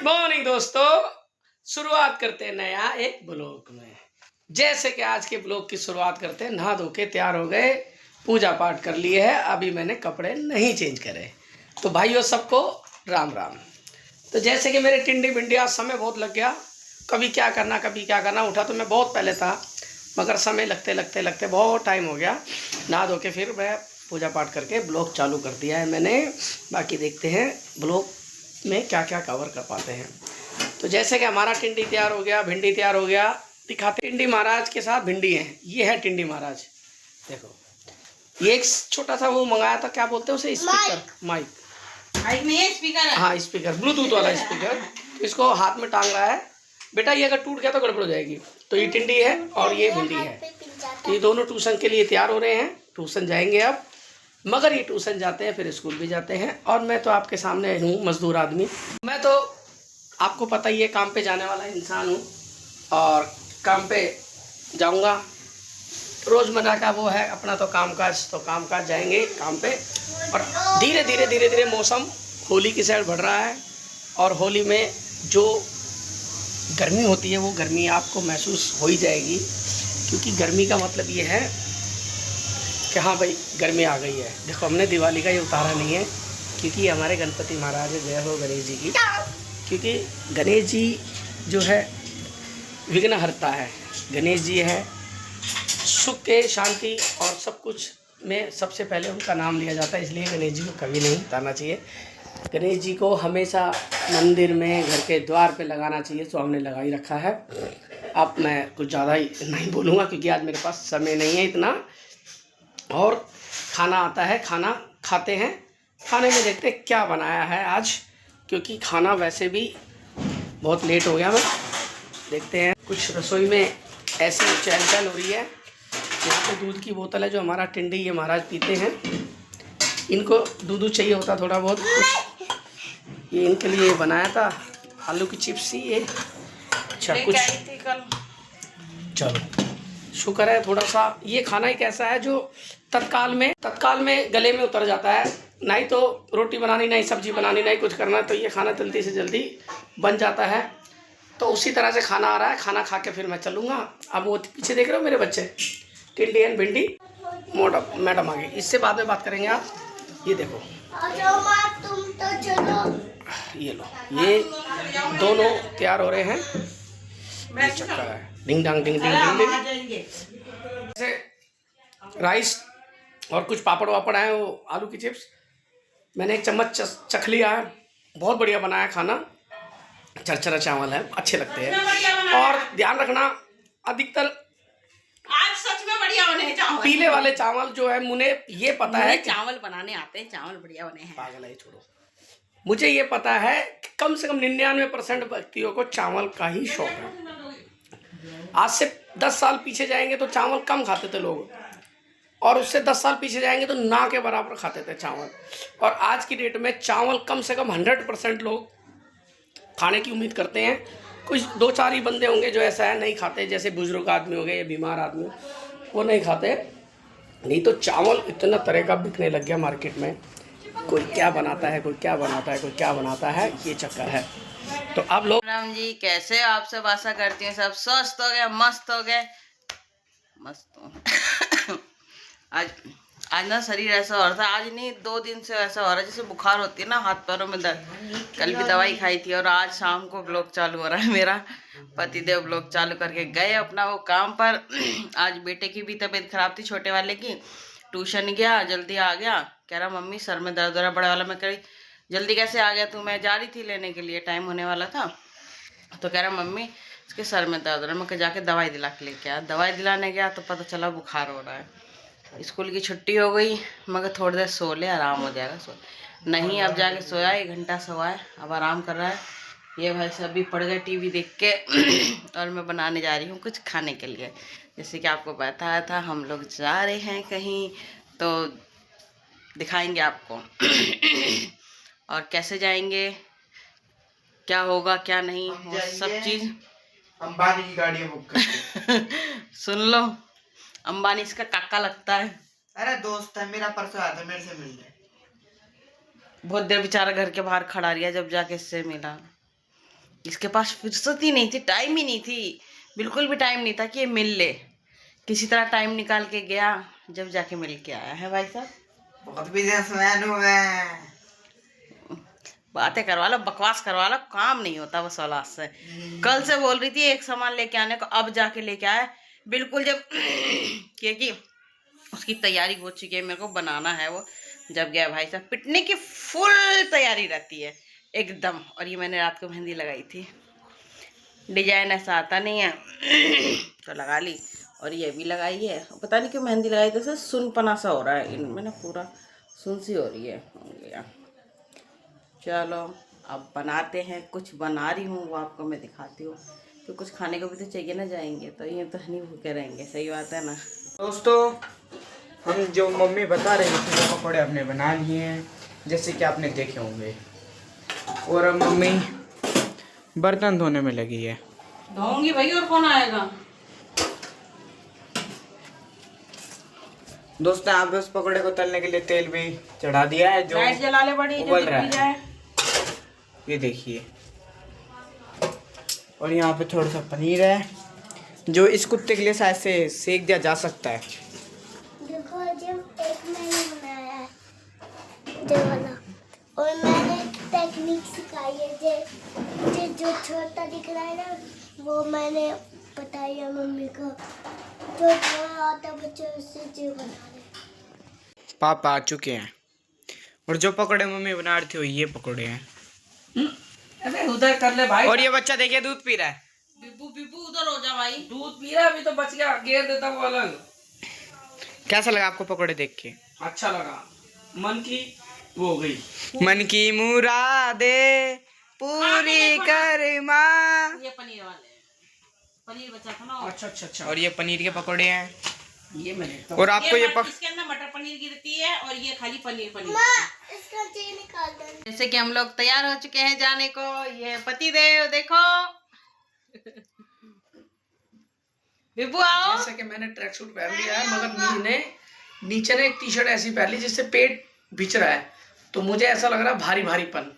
Morning दोस्तों, शुरुआत करते हैं नया एक ब्लॉग में। जैसे कि आज के ब्लॉग की शुरुआत करते हैं, नहा धो के तैयार हो गए, पूजा पाठ कर लिए है, अभी मैंने कपड़े नहीं चेंज करे। तो भाइयों सबको राम राम। तो जैसे कि मेरे टिंडी बिंडी आज समय बहुत लग गया, कभी क्या करना, उठा तो मैं बहुत पहले था, मगर समय लगते बहुत टाइम हो गया। नहा धो के फिर मैं पूजा पाठ करके ब्लॉग चालू कर दिया है मैंने। बाकी देखते हैं ब्लॉग में क्या क्या कवर कर पाते हैं। तो जैसे कि हमारा टिंडी तैयार हो गया, भिंडी तैयार हो गया, दिखाते टिंडी महाराज के साथ भिंडी है। ये है टिंडी महाराज, देखो। ये एक छोटा सा वो मंगाया था, क्या बोलते हैं उसे, स्पीकर, माइक में स्पीकर है। हाँ स्पीकर, ब्लूटूथ वाला स्पीकर। इसको हाथ में टांग रहा है। बेटा ये अगर टूट गया तो गड़बड़ हो जाएगी। तो ये टिंडी है और ये भिंडी है। ये दोनों ट्यूशन के लिए तैयार हो रहे हैं, ट्यूशन जाएंगे अब। मगर ये ट्यूशन जाते हैं फिर स्कूल भी जाते हैं, और मैं तो आपके सामने हूँ मजदूर आदमी। मैं तो आपको पता ही है काम पे जाने वाला इंसान हूँ, और काम पे जाऊँगा। रोज़मर्रा का वो है अपना तो कामकाज जाएंगे काम पे। और धीरे धीरे मौसम होली की साइड बढ़ रहा है, और होली में जो गर्मी होती है वो गर्मी आपको महसूस हो ही जाएगी, क्योंकि गर्मी का मतलब ये है कि हाँ भाई गर्मी आ गई है। देखो हमने दिवाली का ये उतारा नहीं है, क्योंकि हमारे गणपति महाराज जय हो गणेश जी की, क्योंकि गणेश जी जो है विघ्न हरता है। गणेश जी है सुख के, शांति और सब कुछ में सबसे पहले उनका नाम लिया जाता है, इसलिए गणेश जी को कभी नहीं उतारना चाहिए। गणेश जी को हमेशा मंदिर में, घर के द्वार पे लगाना चाहिए, तो हमने लगा ही रखा है। अब मैं कुछ ज़्यादा ही नहीं बोलूँगा, क्योंकि आज मेरे पास समय नहीं है इतना। और खाना आता है, खाना खाते हैं। खाने में देखते हैं क्या बनाया है आज, क्योंकि खाना वैसे भी बहुत लेट हो गया। मैं देखते हैं कुछ रसोई में ऐसे चहल हो रही है। यहाँ पे दूध की बोतल है जो हमारा टिंडी ये महाराज पीते हैं। इनको दूध चाहिए होता थोड़ा बहुत कुछ। ये इनके लिए बनाया था आलू की चिप्स ही ये। अच्छा कुछ चलो शुक्र है थोड़ा सा। ये खाना एक ऐसा है जो तत्काल में गले में उतर जाता है। नहीं तो रोटी बनानी, नहीं सब्जी बनानी, नहीं कुछ करना, तो ये खाना जल्दी से जल्दी बन जाता है। तो उसी तरह से खाना आ रहा है, खाना खा के फिर मैं चलूँगा। अब वो पीछे देख रहे हो मेरे बच्चे, टिंडी एंड भिंडी मैडम आ गई, इससे बाद में बात करेंगे आप। ये देखो, ये लो, ये दोनों तैयार हो रहे हैं। ये चक्कर है, डिंग डांग डिंग डिंग डिंग। जैसे राइस और कुछ पापड़ वापड़ आए, वो आलू की चिप्स। मैंने एक चम्मच चख लिया है। बहुत बढ़िया बना है खाना, चरचरा चावल है, अच्छे लगते हैं। और ध्यान रखना, अधिकतर आज सच में बढ़िया बने हैं चावल। पीले वाले चावल जो है, मुझे ये पता है चावल बनाने आते हैं, चावल बढ़िया बने हैं। पागल है, छोड़ो। मुझे ये पता है कि कम से कम 99% व्यक्तियों को चावल का ही शौक है। आज से 10 साल पीछे जाएंगे तो चावल कम खाते थे लोग, और उससे 10 साल पीछे जाएंगे तो ना के बराबर खाते थे चावल। और आज की डेट में चावल कम से कम 100% लोग खाने की उम्मीद करते हैं। कुछ 2-4 ही बंदे होंगे जो ऐसा है नहीं खाते, जैसे बुजुर्ग आदमी हो गए या बीमार आदमी, वो नहीं खाते। नहीं तो चावल इतना तरह का बिकने लग गया मार्केट में। कोई क्या बनाता है, कोई क्या बनाता है, ये चक्कर है। तो अब लोग राम जी कैसे हो? आप सब आशा करती हैं सब स्वस्थ हो गए, मस्त हो गए, मस्त हो। आज ना शरीर ऐसा हो रहा था, आज नहीं 2 दिन से ऐसा हो रहा है जैसे बुखार होती है ना, हाथ पैरों में दर्द। कल भी दवाई खाई थी, और आज शाम को ब्लॉग चालू हो रहा है मेरा। पतिदेव ब्लॉग चालू करके गए अपना वो काम पर। आज बेटे की भी तबीयत खराब थी, छोटे वाले की। ट्यूशन गया, जल्दी आ गया, कह रहा मम्मी सर में दर्द हो रहा। बड़े वाला मैं कह रही जल्दी कैसे आ गया तू? मैं जा रही थी लेने के लिए, टाइम होने वाला था। तो कह रहा मम्मी इसके सर में दर्द हो रहा है। मैं जाके दवाई दिला के लेके आया। दवाई दिलाने गया तो पता चला बुखार हो रहा है। स्कूल की छुट्टी हो गई, मगर थोड़ी देर सो ले, आराम हो जाएगा। सो नहीं, अब जाके सोया, 1 घंटा सोया है, अब आराम कर रहा है। ये भाई सब भी पड़ गए टीवी देख के। और मैं बनाने जा रही हूँ कुछ खाने के लिए। जैसे कि आपको बताया था हम लोग जा रहे हैं कहीं, तो दिखाएंगे आपको। और कैसे जाएंगे, क्या होगा क्या नहीं, वो सब चीज़ अंबानी की गाड़ी बुक कर। सुन लो, अंबानी इसका काका लगता है। अरे दोस्त है मेरा, परसों आया था मेरे से मिलने। बहुत देर बेचारा घर के बाहर खड़ा रहा जब जाके इससे मिला। इसके पास फुर्सत ही नहीं थी, टाइम ही नहीं थी, बिल्कुल भी टाइम नहीं था कि ये मिल ले। किसी तरह टाइम निकाल के गया, जब जाके मिल के आया है भाई साहब। बहुत बिजनेसमैन हूँ मैं। बातें करवा लो, बकवास करवा लो, काम नहीं होता बस औलाद से। कल से बोल रही थी एक सामान लेके आने को, अब जाके लेके आया बिल्कुल। जब क्योंकि उसकी तैयारी हो चुकी है, मेरे को बनाना है वो। जब गया भाई साहब, पिटने की फुल तैयारी रहती है एकदम। और ये मैंने रात को मेहंदी लगाई थी, डिजाइन ऐसा आता नहीं है तो लगा ली। और ये भी लगाई है, पता नहीं क्यों मेहंदी लगाई थी, तो सुनपना सा हो रहा है इनमें ना, पूरा सुन सी हो रही है। चलो अब बनाते हैं, कुछ बना रही हूँ वो आपको मैं दिखाती हूँ। तो कुछ खाने को भी तो चाहिए ना, जाएंगे तो ये तो नहीं भूखे रहेंगे, सही बात है ना। दोस्तों, हम जो मम्मी बता रही थी वो पकौड़े हमने बना लिए हैं, जैसे कि आपने देखे होंगे। और अब मम्मी बर्तन धोने में लगी है। धोऊंगी भाई, और कौन आएगा। दोस्तों, यहाँ पे उस पकौड़े को तलने के लिए तेल भी चढ़ा दिया है, जो लाइट जला ले बड़ी, जो उबल रहा दिख भी जाए। ये देखिए। और यहाँ पे थोड़ा सा पनीर है, जो इस कुत्ते के लिए शायद से सेक दिया जा सकता है। देखो, जब एक मैंने बनाया है जो वाला, और मैंने टेक्निक सिखाई है जो छोटा दिख रहा है ना, वो मैंने बताई है मम्मी को। जो थोड़ा आता बच्चे उससे जो बना रहे। पापा आ चुके हैं, और जो पकौड़े मम्मी बना रही थी वो ये पकौड़े हैं। अरे उधर कर ले भाई। और ये बच्चा देखिए दूध पी रहा है। बिब्बू बिब्बू उधर हो जा भाई। दूध पी रहा, अभी तो बच गया, गेर देता वो अलग। कैसा लगा आपको पकौड़े देख के? अच्छा लगा, मन की वो हो गई। मन की मुरादे पूरी कर माँ। ये पनीर वाले हैं। पनीर बचा था ना। अच्छा अच्छा अच्छा। और ये पनीर के पकौड़े हैं। ये मैंने और आपको ये इसके अंदर मटर पनीर गिरती है, और ये खाली पनीर इसका चीज निकाल दो। जैसे कि हम लोग तैयार हो चुके हैं जाने को। ये पति देव देखो। बिब्बू आओ। जैसे कि मैंने ट्रैक सूट पहन लिया है, मगर नीचे ने एक टी शर्ट ऐसी पहन ली जिससे पेट भिच रहा है, तो मुझे ऐसा लग रहा है भारी भारीपन।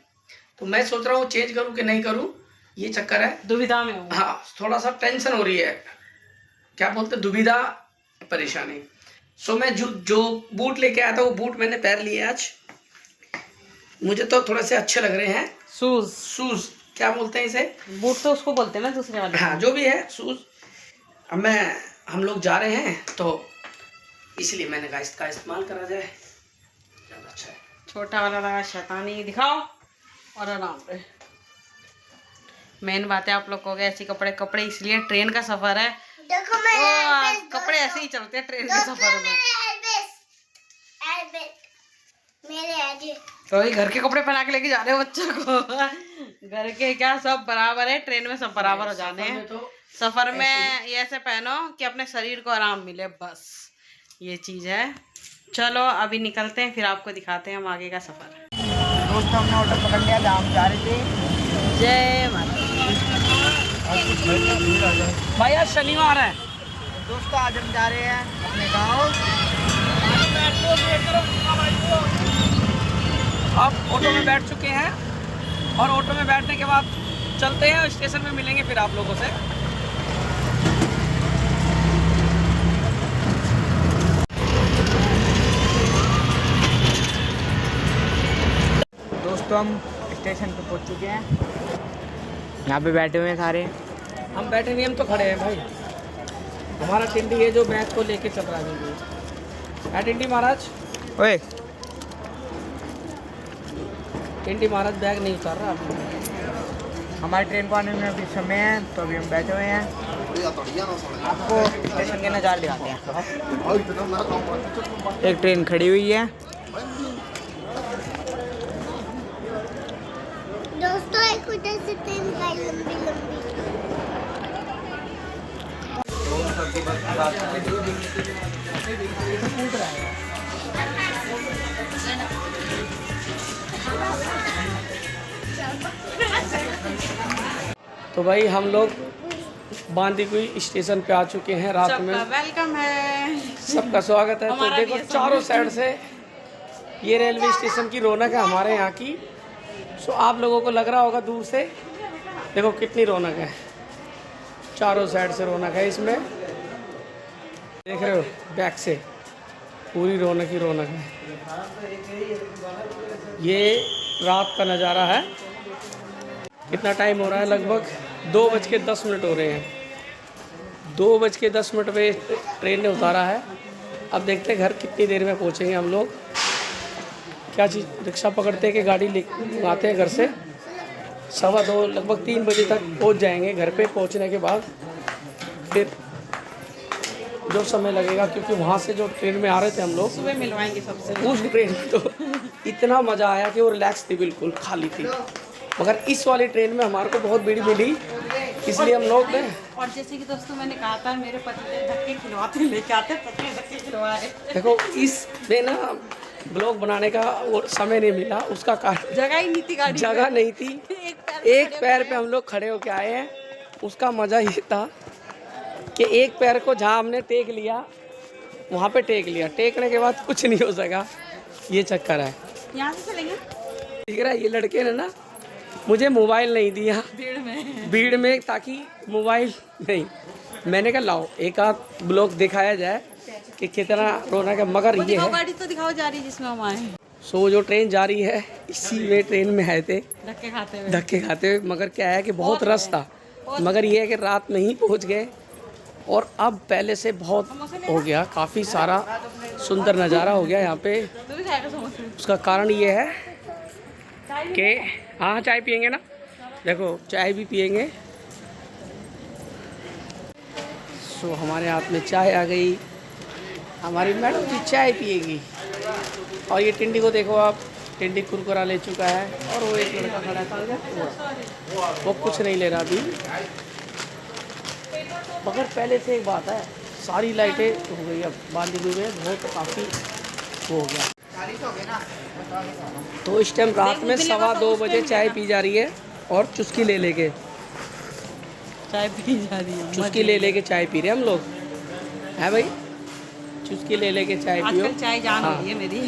तो मैं सोच रहा हूँ चेंज करूँ कि नहीं करूँ, ये चक्कर है, दुविधा में हूँ। हाँ थोड़ा सा टेंशन हो रही है, क्या बोलते, दुविधा, परेशानी। सो मैं जो बूट लेके आया था वो बूट मैंने पहन लिए आज। मुझे तो थोड़े से अच्छे लग रहे हैं। शूज क्या बोलते हैं इसे? बूट तो उसको बोलते हैं ना, दूसरे वाले। हाँ जो भी है शूज। अब हम लोग जा रहे हैं तो इसलिए मैंने कहा इसका इस्तेमाल करा जाए, ज़्यादा अच्छा है। छोटा वाला लगा शैतानी दिखाओ और आराम से। मेन बात है आप लोग को ऐसे कपड़े इसलिए ट्रेन का सफर है। देखो मैं कपड़े ऐसे ही चलते हैं ट्रेन के सफर में। मेरे तो ये घर के कपड़े पहना के लेके जा रहे हो बच्चों को। घर के क्या सब बराबर है, ट्रेन में सब बराबर हो जाने हैं। तो सफर में ये ऐसे पहनो कि अपने शरीर को आराम मिले, बस ये चीज़ है। चलो अभी निकलते हैं, फिर आपको दिखाते हैं हम आगे का सफर। दोस्तों, हमने ऑटो पकड़ लिया था, हम जा रहे थे। जय माता। भाई आज शनिवार है दोस्तों, आज हम जा रहे हैं अपने गाँव। अब ऑटो में बैठ चुके हैं, और ऑटो में बैठने के बाद चलते हैं स्टेशन में, मिलेंगे फिर आप लोगों से। दोस्तों, हम स्टेशन पे पहुंच चुके हैं, यहाँ पे बैठे हुए हैं सारे। हम बैठे नहीं, हम तो खड़े हैं भाई। हमारा टिंडी है जो बैग को लेके चल रहा है। टिंडी महाराज, ओए, टिंडी महाराज बैग नहीं उतार रहा आपने। हमारी ट्रेन को आने में अभी समय है, तो अभी हम बैठे हुए हैं। आपको स्टेशन के नज़ारे दिखाते हैं। एक ट्रेन खड़ी हुई है। दोस्तों, एक उधर से ट्रेन का लंबी लंबी। तो भाई हम लोग बांदीकुई स्टेशन पे आ चुके हैं रात में। वेलकम है, सबका स्वागत है। तो हमारा देखो भी है चारों साइड से ये रेलवे स्टेशन की रौनक है हमारे यहाँ की। सो आप लोगों को लग रहा होगा दूर से देखो कितनी रौनक है, चारों साइड से रौनक है इसमें, देख रहे हो बैक से पूरी रौनक ही रौनक है। ये रात का नज़ारा है। कितना टाइम हो रहा है? लगभग 2:10 हो रहे हैं। 2:10 पे ट्रेन ने उतारा है। अब देखते हैं घर कितनी देर में पहुंचेंगे हम लोग। क्या चीज़, रिक्शा पकड़ते हैं कि गाड़ी ले आते हैं घर से। 2:15 लगभग 3 बजे तक पहुंच जाएंगे घर पे। पहुंचने के बाद फिर जो समय लगेगा, क्योंकि वहाँ से जो ट्रेन में आ रहे थे हम लोग, सुबह मिलवाएंगे सबसे। उस ट्रेन में तो इतना मज़ा आया कि वो रिलैक्स थी, बिल्कुल खाली थी। मगर इस वाली ट्रेन में हमारे को बहुत भीड़ मिली, इसलिए हम लोग ने, और जैसे कि दोस्तों मैंने कहा था मेरे पति धक्के खिलवाते लेके आते, पति धक्के खिलवाए। देखो इसमें ना ब्लॉग बनाने का वो समय नहीं मिला, उसका कारण जगह ही नहीं थी, गाड़ी जगह नहीं थी। एक पैर पे हम लोग खड़े होके आए हैं। उसका मज़ा ये था कि एक पैर को जहाँ हमने टेक लिया वहाँ पे टेक लिया, टेकने के बाद कुछ नहीं हो सका। ये चक्कर है। यहाँ से चलेंगे दिख रहा है, ये लड़के ने ना मुझे मोबाइल नहीं दिया भीड़ में, ताकि मोबाइल नहीं, मैंने कहा लाओ एक आध ब्लॉग दिखाया जाए कि कितना रौनक है। मगर ये है, गाड़ी तो दिखाओ जा रही है जिसमें हम आए, सो जो ट्रेन जा रही है इसी में ट्रेन में आए थे धक्के खाते हुए। मगर क्या है कि बहुत रश था। मगर ये है कि रात में ही पहुंच गए, और अब पहले से बहुत हो गया, काफ़ी सारा सुंदर नज़ारा हो गया यहाँ पे। उसका कारण ये है कि हाँ चाय पियेंगे ना, देखो चाय भी पियेंगे। सो हमारे हाथ में चाय आ गई, हमारी मैडम जी चाय पिएगी। और ये टिंडी को देखो आप, टिंडी कुरकुरा ले चुका है, और वो एक लड़का खड़ा था वो कुछ नहीं ले रहा अभी। मगर पहले से एक बात है, सारी लाइटें हो गई, अब बांधी हुई है बहुत, काफ़ी वो हो गया। तो इस टाइम रात में 2:15 बजे चाय पी जा रही है, और चुस्की ले लेके चाय पी जा रही है, चुस्की ले लेके चाय पी रहे हम लोग, है भाई? चुस्की ले लेके चाय पियो। आजकल चाय जान हाँ। हो गई है मेरी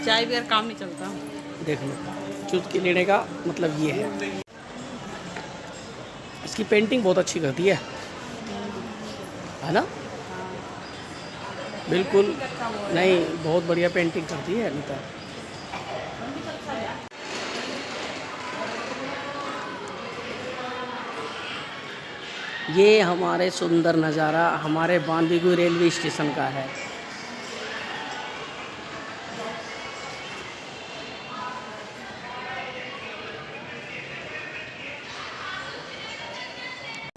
चाय बगैर काम नहीं चलता। देख लो, चुस्की लेने का मतलब ये है। इसकी पेंटिंग बहुत अच्छी करती है ना? बिल्कुल नहीं, बहुत बढ़िया पेंटिंग करती है अनीता। ये हमारे सुंदर नज़ारा हमारे बांदीकुई रेलवे स्टेशन का है।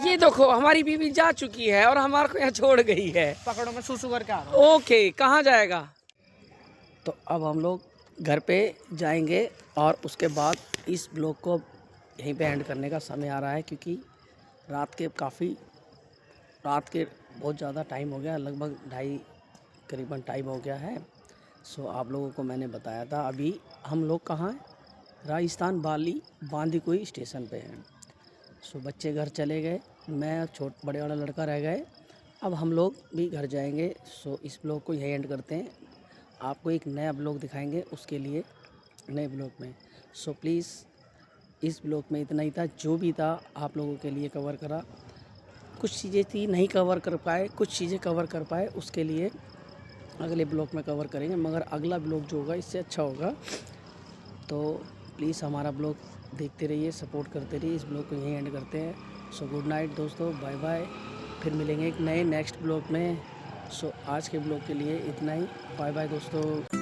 ये देखो हमारी बीवी जा चुकी है और हमारे को यहाँ छोड़ गई है। पकड़ो, मैं सुसु करके आ रहा हूँ। ओके, कहाँ जाएगा? तो अब हम लोग घर पे जाएंगे, और उसके बाद इस ब्लॉग को यहीं पे एंड करने का समय आ रहा है, क्योंकि रात के बहुत ज़्यादा टाइम हो गया, लगभग 2:30 करीबन टाइम हो गया है। सो आप लोगों को मैंने बताया था, अभी हम लोग कहाँ हैं? राजस्थान बांदीकुई स्टेशन पे हैं। सो बच्चे घर चले गए, मैं और बड़े वाला लड़का रह गए। अब हम लोग भी घर जाएंगे। सो इस ब्लॉग को यहीं एंड करते हैं। आपको एक नया ब्लॉग दिखाएंगे, उसके लिए नए ब्लॉग में। सो प्लीज़ इस ब्लॉग में इतना ही था, जो भी था आप लोगों के लिए कवर करा। कुछ चीज़ें थी नहीं कवर कर पाए, कुछ चीज़ें कवर कर पाए, उसके लिए अगले ब्लॉग में कवर करेंगे। मगर अगला ब्लॉग जो होगा इससे अच्छा होगा। तो प्लीज़ हमारा ब्लॉग देखते रहिए, सपोर्ट करते रहिए। इस ब्लॉग को यहीं एंड करते हैं। सो गुड नाइट दोस्तों, बाय बाय। फिर मिलेंगे एक नए नेक्स्ट ब्लॉग में। सो आज के ब्लॉग के लिए इतना ही। बाय बाय दोस्तों।